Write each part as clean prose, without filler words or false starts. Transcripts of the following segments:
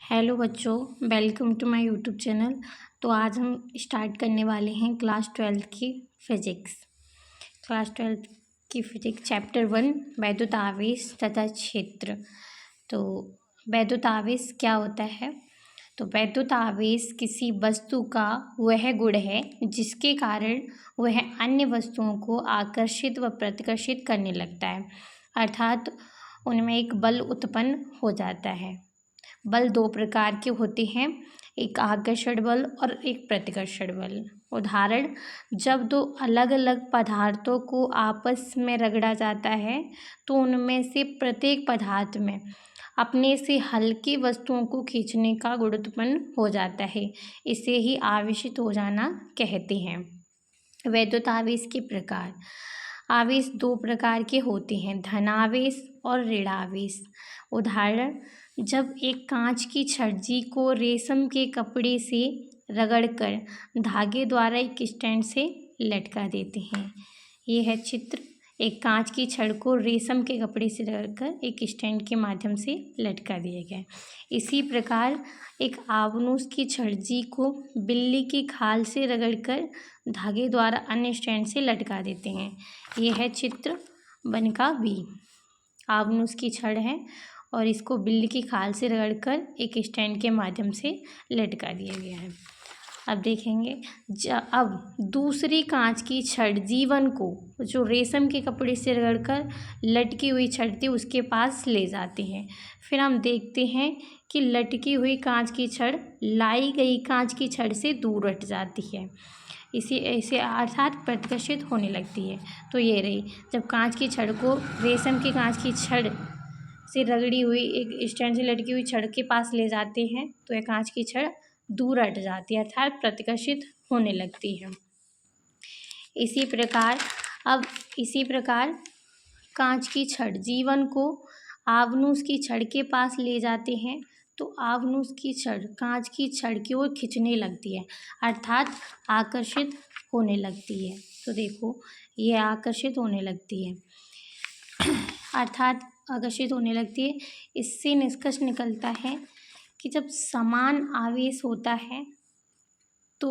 Hello बच्चों, welcome to my YouTube channel. तो आज हम स्टार्ट करने वाले हैं क्लास 12 की फिज़िक्स। क्लास 12 की फिज़िक्स चैप्टर 1 वैद्युत आवेश तथा क्षेत्र। तो वैद्युत आवेश क्या होता है? तो वैद्युत आवेश किसी वस्तु का वह गुण है जिसके कारण वह अन्य वस्तुओं को आकर्षित व प्रतिकर्षित करने लगता है, अर्थात उनमें एक बल उत्पन्न हो जाता है। बल दो प्रकार के होते हैं, एक आकर्षण बल और एक प्रतिकर्षण बल। उदाहरण, जब दो अलग अलग पदार्थों को आपस में रगड़ा जाता है तो उनमें से प्रत्येक पदार्थ में अपने से हल्की वस्तुओं को खींचने का गुण उत्पन्न हो जाता है। इसे ही आवेशित हो जाना कहते हैं। वैद्युत आवेश के प्रकार। आवेश दो प्रकार के होते हैं, धनावेश और ऋणावेश। उदाहरण, जब एक कांच की छज्जी को रेशम के कपड़े से रगड़कर धागे द्वारा एक स्टैंड से लटका देते हैं। ये है चित्र। एक कांच की छड़ को रेशम के कपड़े से रगड़कर एक स्टैंड के माध्यम से लटका दिया गया। इसी प्रकार एक आबनूस की छज्जी को बिल्ली की खाल से रगड़कर धागे द्वारा अन्य स्टैंड से लटका देते हैं। यह है चित्र वन का बी। आबनूस की छड़ है और इसको बिल्ली की खाल से रगड़कर एक स्टैंड के माध्यम से लटका दिया गया है। अब देखेंगे, अब दूसरी कांच की छड़ जीवन को जो रेशम के कपड़े से रगड़कर लटकी हुई छड़ थी उसके पास ले जाते हैं। फिर हम देखते हैं कि लटकी हुई कांच की छड़ लाई गई कांच की छड़ से दूर हट जाती है, इसी ऐसे अर्थात प्रतिकर्षित होने लगती है। तो ये रही, जब कांच की छड़ को रेशम की कांच की छड़ से रगड़ी हुई एक स्टैंड से लटकी हुई छड़ के पास ले जाते हैं तो यह कांच की छड़ दूर हट जाती है, अर्थात प्रतिकर्षित होने लगती है। इसी प्रकार कांच की छड़ जीवन को आबनूस की छड़ के पास ले जाते हैं तो आबनूस की छड़ कांच की छड़ की ओर खिंचने लगती है, अर्थात आकर्षित होने लगती है। तो देखो, ये आकर्षित होने लगती है, अर्थात आकर्षित होने लगती है। इससे निष्कर्ष निकलता है कि जब समान आवेश होता है तो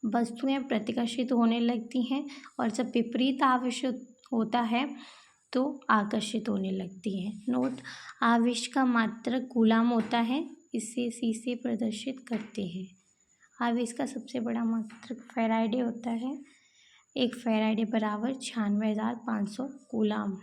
वस्तुएं प्रतिकर्षित होने लगती हैं और जब विपरीत आवेश होता है तो आकर्षित होने लगती हैं। नोट, आवेश का मात्रक कूलाम होता है, इसे शीशे प्रदर्शित करते हैं। आवेश का सबसे बड़ा मात्रक फैराडे होता है। एक फैराडे बराबर 96,500 कूलाम।